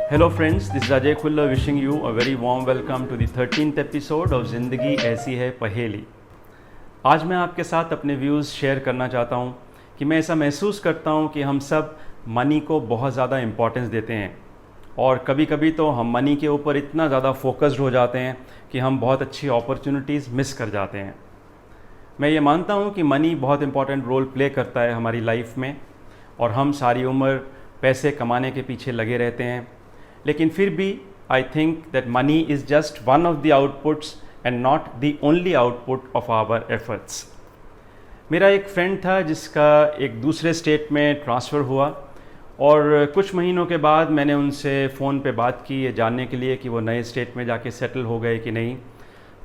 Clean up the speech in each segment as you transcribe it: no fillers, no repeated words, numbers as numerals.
Hello friends, this is Ajay Khulla wishing you a very warm welcome to the 13th episode of ज़िंदगी ऐसी है पहेली। आज मैं आपके साथ अपने व्यूज़ शेयर करना चाहता हूँ कि मैं ऐसा महसूस करता हूँ कि हम सब मनी को बहुत ज़्यादा इम्पोर्टेंस देते हैं और कभी कभी तो हम मनी के ऊपर इतना ज़्यादा फोकस्ड हो जाते हैं कि हम बहुत अच्छी अपॉर्चुनिटीज़ मिस कर जाते हैं। मैं ये मानता हूँ कि मनी बहुत इम्पॉर्टेंट रोल प्ले करता है हमारी लाइफ में और हम सारी उम्र पैसे कमाने के पीछे लगे रहते हैं, लेकिन फिर भी I think that money is just one of the outputs and not the only output of our efforts. मेरा एक फ्रेंड था जिसका एक दूसरे स्टेट में ट्रांसफ़र हुआ और कुछ महीनों के बाद मैंने उनसे फ़ोन पे बात की ये जानने के लिए कि वो नए स्टेट में जाके सेटल हो गए कि नहीं।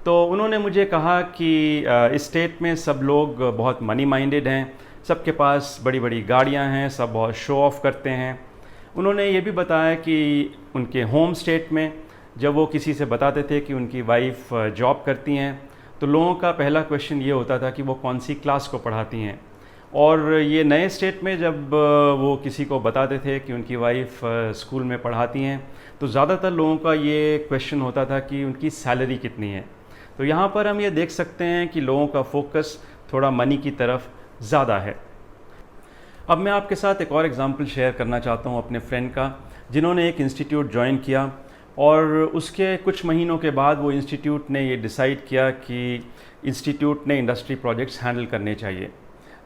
तो उन्होंने मुझे कहा कि इस स्टेट में सब लोग बहुत मनी माइंडेड हैं, सबके पास बड़ी बड़ी गाड़ियां हैं, सब बहुत शो ऑफ़ करते हैं। उन्होंने ये भी बताया कि उनके होम स्टेट में जब वो किसी से बताते थे कि उनकी वाइफ जॉब करती हैं तो लोगों का पहला क्वेश्चन ये होता था कि वो कौन सी क्लास को पढ़ाती हैं। और ये नए स्टेट में जब वो किसी को बताते थे कि उनकी वाइफ स्कूल में पढ़ाती हैं तो ज़्यादातर लोगों का ये क्वेश्चन होता था कि उनकी सैलरी कितनी है। तो यहाँ पर हम ये देख सकते हैं कि लोगों का फोकस थोड़ा मनी की तरफ ज़्यादा है। अब मैं आपके साथ एक और एग्ज़ाम्पल शेयर करना चाहता हूँ अपने फ्रेंड का, जिन्होंने एक इंस्टीट्यूट ज्वाइन किया और उसके कुछ महीनों के बाद वो इंस्टीट्यूट ने ये डिसाइड किया कि इंस्टीट्यूट ने इंडस्ट्री प्रोजेक्ट्स हैंडल करने चाहिए।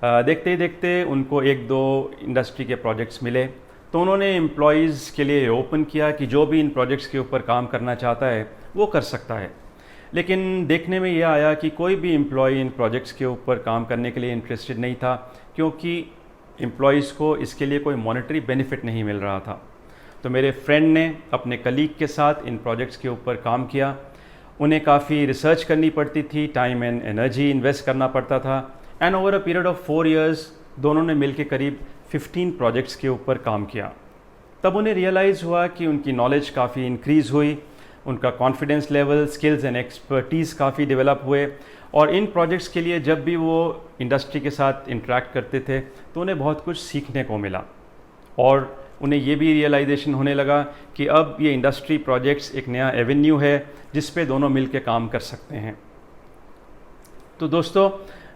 देखते ही देखते उनको एक दो इंडस्ट्री के प्रोजेक्ट्स मिले तो उन्होंने एम्प्लॉयज़ के लिए ओपन किया कि जो भी इन प्रोजेक्ट्स के ऊपर काम करना चाहता है वो कर सकता है। लेकिन देखने में यह आया कि कोई भी एम्प्लॉय इन प्रोजेक्ट्स के ऊपर काम करने के लिए इंटरेस्टेड नहीं था, क्योंकि एम्प्लॉयज़ को इसके लिए कोई मॉनेटरी बेनिफिट नहीं मिल रहा था। तो मेरे फ्रेंड ने अपने कलीग के साथ इन प्रोजेक्ट्स के ऊपर काम किया। उन्हें काफ़ी रिसर्च करनी पड़ती थी, टाइम एंड एनर्जी इन्वेस्ट करना पड़ता था and over a period of 4 years दोनों ने मिलकर करीब 15 प्रोजेक्ट्स के ऊपर काम किया। तब उन्हें रियलाइज़ हुआ कि उनकी नॉलेज काफ़ी इंक्रीज़ हुई, उनका confidence level, skills and expertise काफ़ी डेवलप हुए और इन प्रोजेक्ट्स के लिए जब भी वो इंडस्ट्री के साथ इंटरेक्ट करते थे तो उन्हें बहुत कुछ सीखने को मिला और उन्हें ये भी रियलाइजेशन होने लगा कि अब ये इंडस्ट्री प्रोजेक्ट्स एक नया एवेन्यू है जिस पे दोनों मिलकर काम कर सकते हैं। तो दोस्तों,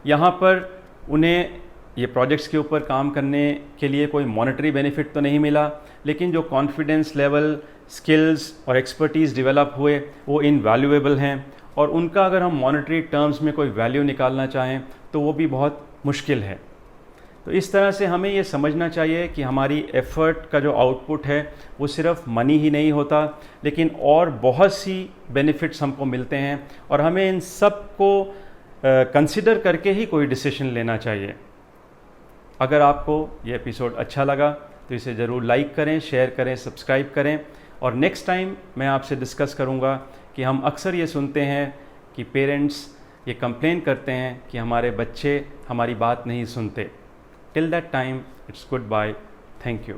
यहाँ पर उन्हें ये प्रोजेक्ट्स के ऊपर काम करने के लिए कोई मॉनेटरी बेनिफिट तो नहीं मिला, लेकिन जो कॉन्फिडेंस लेवल, स्किल्स और एक्सपर्टीज़ डेवलप हुए वो इनवैल्यूएबल हैं और उनका अगर हम मॉनेटरी टर्म्स में कोई वैल्यू निकालना चाहें तो वो भी बहुत मुश्किल है। तो इस तरह से हमें ये समझना चाहिए कि हमारी एफ़र्ट का जो आउटपुट है वो सिर्फ मनी ही नहीं होता, लेकिन और बहुत सी बेनिफिट्स हमको मिलते हैं और हमें इन सब को कंसिडर करके ही कोई डिसीजन लेना चाहिए। अगर आपको ये एपिसोड अच्छा लगा तो इसे ज़रूर लाइक करें, शेयर करें, सब्सक्राइब करें और नेक्स्ट टाइम मैं आपसे डिस्कस करूँगा कि हम अक्सर ये सुनते हैं कि पेरेंट्स ये कंप्लेन करते हैं कि हमारे बच्चे हमारी बात नहीं सुनते। Till that time, it's goodbye, thank you.